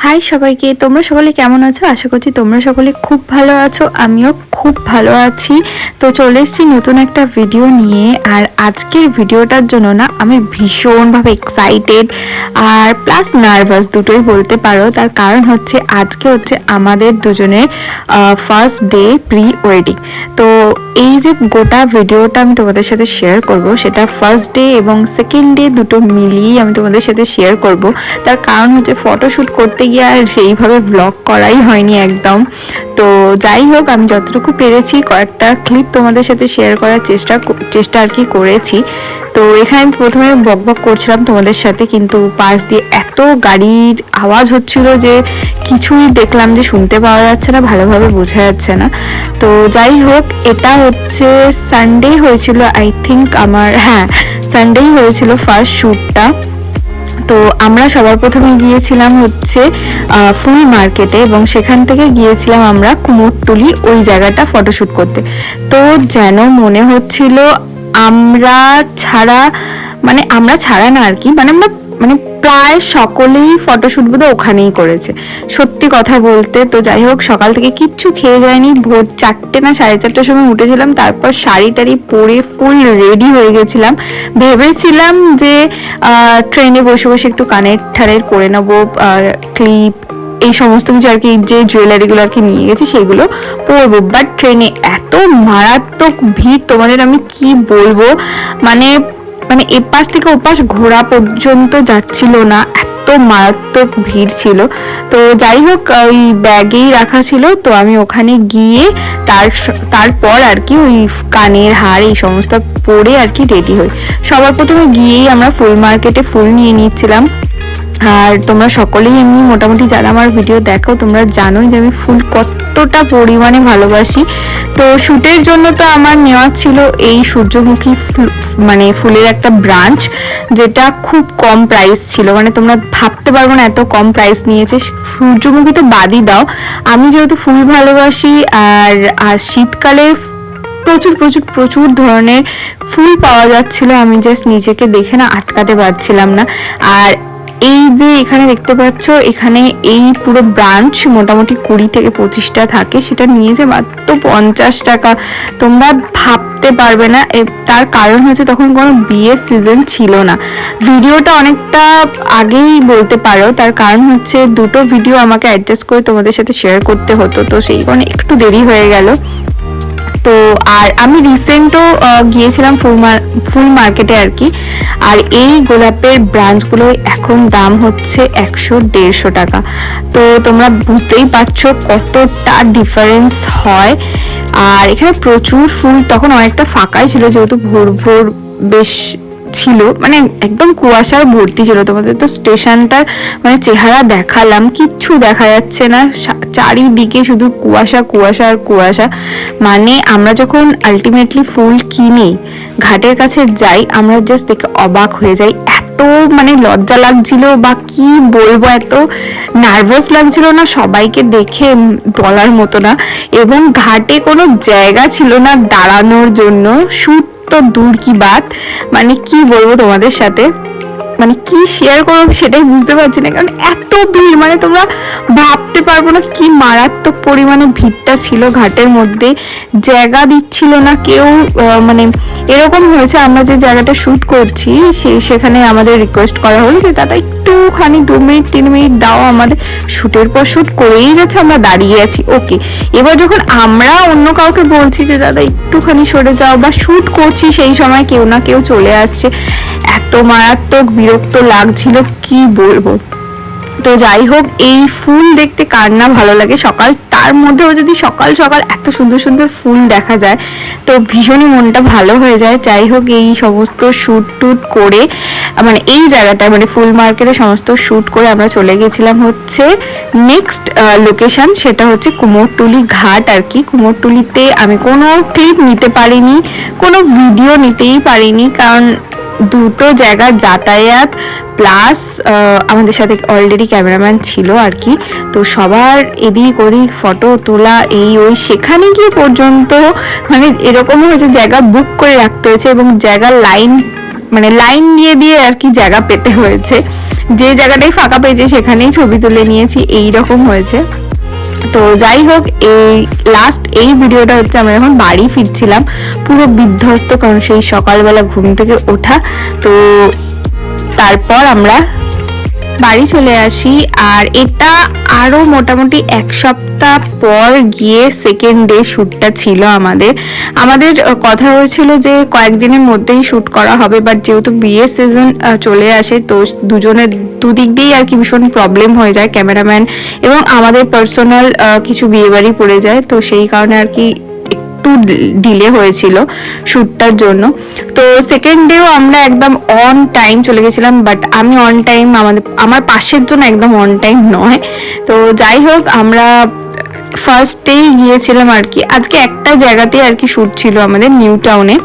High সবাইকে, তোমরা সকলে কেমন আছো? আশা করছি তোমরা সকলে খুব ভালো আছো, আমিও খুব ভালো আছি। তো চলে এসেছি নতুন একটা ভিডিও নিয়ে। আর আজকের ভিডিওটার জন্য না আমি ভীষণভাবে এক্সাইটেড আর প্লাস নার্ভাস দুটোই বলতে পারো। তার কারণ হচ্ছে আজকে হচ্ছে আমাদের দুজনের ফার্স্ট ডে প্রি ওয়েডিং। তো এই যে গোটা ভিডিওটা আমি তোমাদের সাথে শেয়ার করব, সেটা ফার্স্ট ডে এবং সেকেন্ড ডে দুটো মিলিয়েই আমি তোমাদের সাথে শেয়ার করব। তার কারণ হচ্ছে ফটোশ্যুট করতে গিয়ে আর সেইভাবে ব্লগ করাই হয়নি একদম। তো যাই হোক, আমি যতটুকু পেরেছি কয়েকটা ক্লিপ তোমাদের সাথে শেয়ার করার চেষ্টা আর কি করেছি। তো এখানে আমি প্রথমে বকবক করছিলাম তোমাদের সাথে, কিন্তু পাশ দিয়ে এত গাড়ির আওয়াজ হচ্ছিল যে কিছুই দেখলাম যে শুনতে পাওয়া যাচ্ছে না, ভালোভাবে বোঝা যাচ্ছে না। তো যাই হোক, এটা হচ্ছে সানডে হয়েছিল আই থিঙ্ক আমার, হ্যাঁ সানডেই হয়েছিল ফার্স্ট শ্যুটটা। তো আমরা সবার প্রথমে গিয়েছিলাম হচ্ছে ফুল মার্কেটে এবং সেখান থেকে গিয়েছিলাম আমরা কুমোরটুলি, ওই জায়গাটা ফটোশ্যুট করতে। তো যেন মনে হচ্ছিল আমরা ছাড়া না আর কি, আমরা প্রায় সকলেই ফটোশ্যুট বোধহয় ওখানেই করেছে, সত্যি কথা বলতে। তো যাই হোক, সকাল থেকে কিচ্ছু খেয়ে যায়নি, ভোর 4টে না 4:30টার সময় উঠেছিলাম, তারপর শাড়ি টাড়ি পরে ফুল রেডি হয়ে গেছিলাম। ভেবেছিলাম যে ট্রেনে বসে বসে একটু কানের ঠাড়ের পরে নেবো, ক্লিপ এই সমস্ত কিছু আর কি, যে জুয়েলারিগুলো আর কি নিয়ে গেছি সেগুলো পরবো। বাট ট্রেনে এত মারাত্মক ভিড়, তোমাদের আমি কি বলবো, মানে এপাশ থেকে ওপাশ ঘোরা পর্যন্ত যাচ্ছিল না, এত মারাত্মক ভিড় ছিল। তো যাই হোক, ওই ব্যাগেই রাখা ছিল, তো আমি ওখানে গিয়ে তারপর আর কি ওই কানের হার এই সমস্ত পরে আর কি রেডি হই। সবার প্রথমে গিয়েই আমরা ফুল মার্কেটে ফুল নিয়ে নিচ্ছিলাম। আর তোমরা সকলেই এমনি মোটামুটি যারা আমার ভিডিও দেখো তোমরা জানোই যে আমি ফুল কতটা পরিমাণে ভালোবাসি। তো শ্যুটের জন্য তো আমার নেওয়া ছিল এই সূর্যমুখী ফুলের একটা ব্রাঞ্চ, যেটা খুব কম প্রাইস ছিল, মানে তোমরা ভাবতে পারবো না এত কম প্রাইস নিয়েছে। সূর্যমুখী তো বাদই দাও, আমি যেহেতু ফুল ভালোবাসি আর শীতকালে প্রচুর প্রচুর প্রচুর ধরনের ফুল পাওয়া যাচ্ছিল, আমি জাস্ট নিজেকে দেখে না আটকাতে পারছিলাম না। আর এই যে এখানে দেখতে পাচ্ছ, এখানে এই পুরো ব্রাঞ্চ মোটামুটি 20 থেকে 25টা থাকে, সেটা নিয়েছে মাত্র 50 টাকা। তোমরা ভাবতে পারবে না। তার কারণ হচ্ছে তখন কোনো বিয়ের সিজন ছিল না, ভিডিওটা অনেকটা আগেই বলতে পারো। তার কারণ হচ্ছে দুটো ভিডিও আমাকে অ্যাডজাস্ট করে তোমাদের সাথে শেয়ার করতে হতো, তো সেই কারণে একটু দেরি হয়ে গেল। তো আর আমি রিসেন্টও গিয়েছিলাম ফুল মার্কেটে আর কি। আর এই গোলাপের ব্রাঞ্চগুলো এখন দাম হচ্ছে 100-150 টাকা। তো তোমরা বুঝতেই পারছো কতটা ডিফারেন্স হয়। আর এখানে প্রচুর ফুল, তখন অনেকটা ফাঁকাই ছিল যেহেতু ভোর ভোর বেশ ছিল, মানে একদম কুয়াশার ভর্তি ছিল। তোমাদের তো স্টেশনটার মানে চেহারা দেখালাম, কিচ্ছু দেখা যাচ্ছে না, চারিদিকে শুধু কুয়াশা কুয়াশা আর কুয়াশা। মানে আমরা যখন আলটিমেটলি ফুল কিনি ঘাটের কাছে যাই, আমরা জাস্ট দেখে অবাক হয়ে যাই। এত মানে লজ্জা লাগছিল বা কি বলবো, এত নার্ভাস লাগছিল না, সবাইকে দেখে বলার মতো না। এবং ঘাটে কোনো জায়গা ছিল না দাঁড়ানোর জন্য, শুট তো দূর কি বাত, মানে কি বলবো তোমাদের সাথে, মানে কি শেয়ার করবো সেটাই বুঝতে পারছি না, কারণ এত ভিড়, মানে তোমরা ভাবতে পারবো না কি মারাত্মক পরিমাণে ভিড়টা ছিল ঘাটের মধ্যে, জায়গা দিচ্ছিল না কেউ। মানে এরকম হয়েছে, আমরা যে জায়গাটা শ্যুট করছি সেখানে আমাদের রিকোয়েস্ট করা হলো যে দাদা একটুখানি 2 মিনিট 3 মিনিট দাও, আমাদের শ্যুটের পর শ্যুট করেই যাচ্ছে, আমরা দাঁড়িয়ে আছি। ওকে, এবার যখন আমরা অন্য কাউকে বলছি যে দাদা একটুখানি সরে যাও বা শ্যুট করছি, সেই সময় কেউ না কেউ চলে আসছে, এত মারাত্মক বিরক্ত লাগছিল কি বলবো। তো যাই হোক, এই ফুল দেখতে কার না ভালো লাগে, তার মধ্যেও যদি সকাল সকাল এত সুন্দর সুন্দর ফুল দেখা যায় তো ভীষণই মনটা ভালো হয়ে যায়। যাই হোক, এই সমস্ত শ্যুট টুট করে মানে এই জায়গাটা মানে ফুল মার্কেটে সমস্ত শ্যুট করে আমরা চলে গেছিলাম হচ্ছে নেক্সট লোকেশন, সেটা হচ্ছে কুমোরটুলি ঘাট আর কি। কুমোরটুলিতে আমি কোনো ক্লিপ নিতে পারিনি, কোনো ভিডিও নিতেই পারিনি, কারণ দুটো জায়গা যাতায়াত প্লাস আমাদের সাথে অলরেডি ক্যামেরাম্যান ছিল আর কি। তো সবার এদিক ওদিক ফটো তোলা এই ওই, সেখানে গিয়ে পর্যন্ত মানে এরকম হয়েছে জায়গা বুক করে রাখতে হয়েছে এবং জায়গার লাইন দিয়ে আর কি জায়গা পেতে হয়েছে। যে জায়গাটাই ফাঁকা পেয়েছি সেখানেই ছবি তুলে নিয়েছি, এই রকম হয়েছে। তো যাই হোক, এই ভিডিওটা হচ্ছে আমরা যখন বাড়ি ফিরছিলাম, পুরো বিধ্বস্ত, কারণ সেই সকালবেলা ঘুম থেকে ওঠা। তো তারপর আমরা বাড়ি চলে আসি। আর এটা আরো মোটামুটি এক সপ্তাহ পর গিয়ে সেকেন্ড ডে শ্যুটটা ছিল আমাদের কথা হয়েছিল যে কয়েকদিনের মধ্যেই শ্যুট করা হবে, বাট যেহেতু বিয়ের সিজন চলে আসে তো দুজনের দুদিক দিয়েই আর কি ভীষণ প্রবলেম হয়ে যায়, ক্যামেরাম্যান এবং আমাদের পার্সোনাল কিছু বিয়ে বাড়ি পড়ে যায়, তো সেই কারণে আর কি একটু ডিলে হয়েছিল শ্যুটটার জন্য। তো সেকেন্ড ডেও আমরা একদম অন টাইম চলে গেছিলাম, বাট আমি অন টাইম, আমার পাশের জন্য একদম অন টাইম নয়। তো যাই হোক, আমরা ফার্স্টেই গিয়েছিলাম আর কি, আজকে একটা জায়গাতেই আর কি শ্যুট ছিল আমাদের, নিউ টাউনে।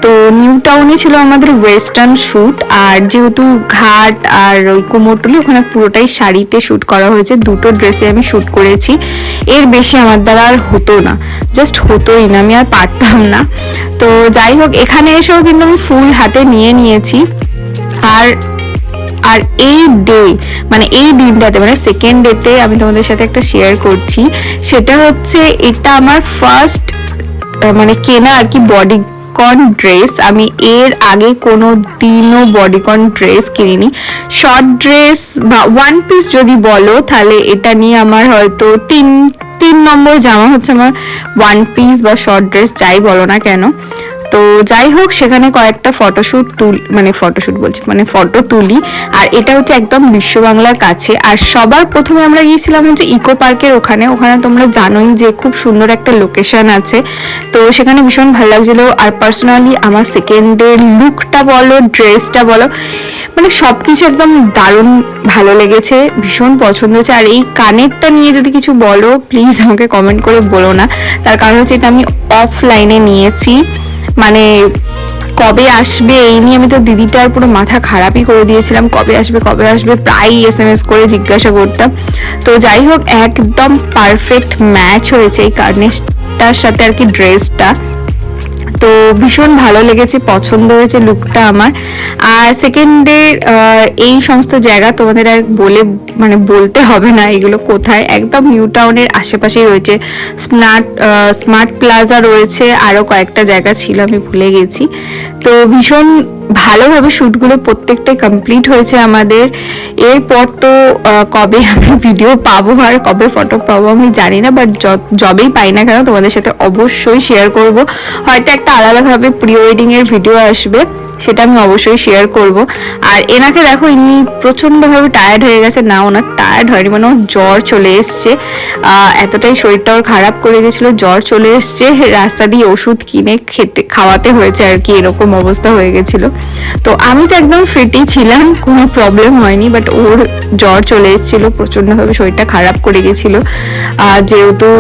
তো নিউ টাউনে ছিল আমাদের ওয়েস্টার্ন শ্যুট, আর যেহেতু ঘাট আর ওই কুমোরটুলি ওখানে পুরোটাই শাড়িতে শ্যুট করা হয়েছে, দুটো ড্রেসে আমি শ্যুট করেছি। এর বেশি আমার দ্বারা আর হতো না, জাস্ট হতোই না, আমি আর পারতাম না। তো যাই হোক, এখানে এসেও কিন্তু আমি ফুল হাতে নিয়ে নিয়েছি। আর এই ডে মানে এই দিনটাতে মানে সেকেন্ড ডেতে আমি তোমাদের সাথে একটা শেয়ার করছি, সেটা হচ্ছে এটা আমার ফার্স্ট মানে কেনা আর কি বডিকন ড্রেস। আমি এর আগে কোনো দিনও বডিকন ড্রেস কিনিনি। শর্ট ড্রেস বা ওয়ান পিস যদি বলো তাহলে এটা নিয়ে আমার হয়তো তিন নম্বর জামা হচ্ছে আমার ওয়ান পিস বা শর্ট ড্রেস, যাই বলো না কেন। তো যাই হোক, সেখানে কয়েকটা ফটো তুলি। আর এটা হচ্ছে একদম বিশ্ব বাংলার কাছে। আর সবার প্রথমে আমরা গিয়েছিলাম হচ্ছে ইকো পার্কের ওখানে তোমরা জানোই যে খুব সুন্দর একটা লোকেশন আছে, তো সেখানে ভীষণ ভালো লাগছিল। আর পার্সোনালি আমার সেকেন্ড ডে লুকটা বলো, ড্রেসটা বলো, মানে সবকিছু একদম দারুণ ভালো লেগেছে, ভীষণ পছন্দ হয়েছে। আর এই কানেরটা নিয়ে যদি কিছু বলো প্লিজ আমাকে কমেন্ট করে বলো না, তার কারণ হচ্ছে এটা আমি অফলাইনে নিয়েছি, মানে কবে আসবে এই নিয়ে আমি তো দিদিটার পুরো মাথা খারাপই করে দিয়েছিলাম, কবে আসবে প্রায় SMS করে জিজ্ঞাসা করতাম। তো যাই হোক, একদম পারফেক্ট ম্যাচ হয়েছে এই কার্নেসটার সাথে আর কি ড্রেসটা, তো ভীষণ ভালো লেগেছে, পছন্দ হয়েছে লুকটা আমার। আর সেকেন্ড ডে এই সমস্ত জায়গা তোমাদের আর বলতে হবে না এগুলো কোথায়, একদম নিউ টাউনের আশেপাশেই রয়েছে। স্মার্ট প্লাজা রয়েছে, আরো কয়েকটা জায়গা ছিল আমি ভুলে গেছি। তো ভীষণ ভালোভাবে শ্যুটগুলো প্রত্যেকটাই কমপ্লিট হয়েছে আমাদের। এরপর তো কবে আমি ভিডিও পাবো আর কবে ফটো পাবো আমি জানি না, বাট যবেই পাই না কেন তোমাদের সাথে অবশ্যই শেয়ার করব। হয়তো একটা আলাদাভাবে প্রি ওয়েডিং এর ভিডিও আসবে, সেটা আমি অবশ্যই শেয়ার করব। আর এনাকে দেখো, ইনি প্রচন্ডভাবে টায়ার্ড হয়ে গেছে, না ওনার টায়ার্ড হয়নি, মানে ওর জ্বর চলে এসছে, এতটাই শরীরটা ওর খারাপ করে গেছিলো, জ্বর চলে এসছে, রাস্তা দিয়ে ওষুধ কিনে খাওয়াতে হয়েছে আর কি, এরকম অবস্থা হয়ে গেছিল। তো আমি তো একদম ফিটই ছিলাম, কোনো প্রবলেম হয়নি, বাট ওর জ্বর চলে এসেছিল, প্রচন্ডভাবে শরীরটা খারাপ করে গেছিল, যেহেতু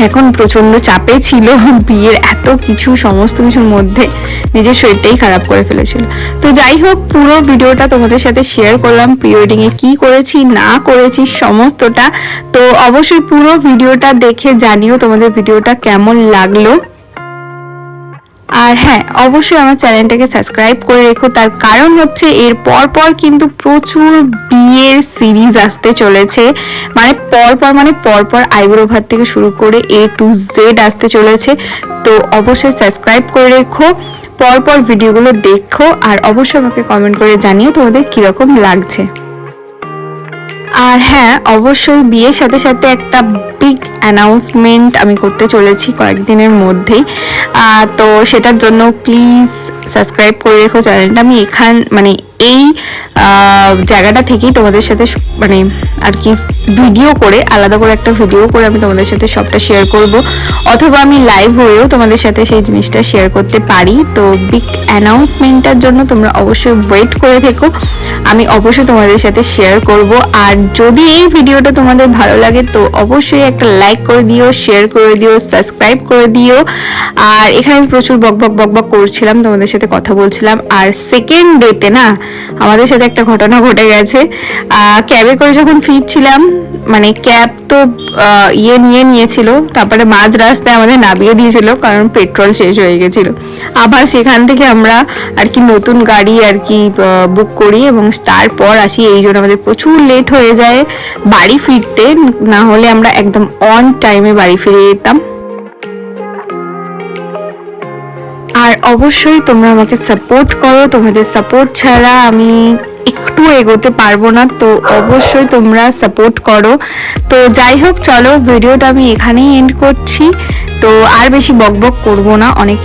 এখন প্রচন্ড চাপে ছিল, বিয়ের এত কিছু সমস্ত কিছুর মধ্যে নিজের শরীরটাই খারাপ করে ফেলেছিল। তো যাই হোক, পুরো ভিডিওটা তোমাদের সাথে শেয়ার করলাম, প্রি ওয়েডিং এ কি করেছি না করেছি সমস্তটা। তো অবশ্যই পুরো ভিডিওটা দেখে জানিও তোমাদের ভিডিওটা কেমন লাগলো। আর হ্যাঁ, অবশ্যই আমার চ্যানেলটাকে সাবস্ক্রাইব করে রেখো, তার কারণ হচ্ছে এর পর কিন্তু প্রচুর বিয়ের সিরিজ আসতে চলেছে, মানে পরপর আইবুড়ো ভাত থেকে শুরু করে A to Z আসতে চলেছে। তো অবশ্যই সাবস্ক্রাইব করে রেখো, পরপর ভিডিওগুলো দেখো, আর অবশ্যই আমাকে কমেন্ট করে জানিও তোমাদের কিরকম লাগছে। আর হ্যাঁ, অবশ্যই বিয়ের সাথে সাথে একটা বিগ অ্যানাউন্সমেন্ট আমি করতে চলেছি কয়েকদিনের মধ্যেই, তো সেটার জন্য প্লিজ সাবস্ক্রাইব করে রেখো চ্যানেলটা। আমি এই জায়গাটা থেকেই তোমাদের সাথে আর কি ভিডিও করে, আলাদা করে একটা ভিডিও করে আমি তোমাদের সাথে সবটা শেয়ার করব, অথবা আমি লাইভ হয়েও তোমাদের সাথে সেই জিনিসটা শেয়ার করতে পারি। তো বিগ অ্যানাউন্সমেন্টটার জন্য তোমরা অবশ্যই ওয়েট করে থেকো, আমি অবশ্যই তোমাদের সাথে শেয়ার করব। আর যদি এই ভিডিওটা তোমাদের ভালো লাগে তো অবশ্যই একটা লাইক করে দিও, শেয়ার করে দিও, সাবস্ক্রাইব করে দিও। আর এখানে আমি প্রচুর বকবক করছিলাম, তোমাদের সাথে কথা বলছিলাম। আর সেকেন্ড ডেতে না আমাদের সাথে একটা ঘটনা ঘটে গেছে, ক্যাবে করে যখন ফিরছিলাম, ক্যাব তো নিয়েছিল, তারপরে মাঝ রাস্তায় আমাদের নামিয়ে দিয়েছিল কারণ পেট্রোল শেষ হয়ে গেছিল। আবার সেখান থেকে আমরা আর কি নতুন গাড়ি আর কি বুক করি এবং তারপর আসি। এই জন্য আমাদের প্রচুর লেট হয়ে যায় বাড়ি ফিরতে, না হলে আমরা একদম অন টাইমে বাড়ি ফিরে যেতাম। আর অবশ্যই তোমরা আমাকে সাপোর্ট করো, তোমাদের সাপোর্ট ছাড়া আমি একটু এগোতে পারবো না, তো অবশ্যই তোমরা সাপোর্ট করো। তো যাই হোক, চলো ভিডিওটা আমি এখানেই এন্ড করছি। তো আর বেশি বকবক করব না, অনেক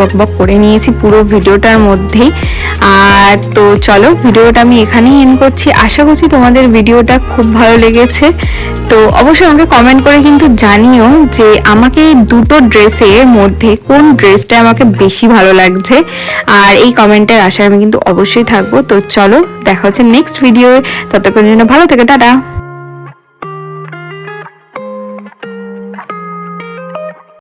বকবক করে নিয়েছি পুরো ভিডিওটার মধ্যেই। আর তো চলো ভিডিওটা আমি এখানেই এন্ড করছি। আশা করছি তোমাদের ভিডিওটা খুব ভালো লেগেছে। তো অবশ্যই আমাকে কমেন্ট করে কিন্তু জানিও যে আমাকে দুটো ড্রেসের মধ্যে কোন ড্রেসটা আমাকে বেশি ভালো লাগছে, আর এই কমেন্টের আশায় আমি কিন্তু অবশ্যই থাকবো। তো চলো দেখা হচ্ছে নেক্সট ভিডিও, ততক্ষণের জন্য ভালো থেকে টাটা।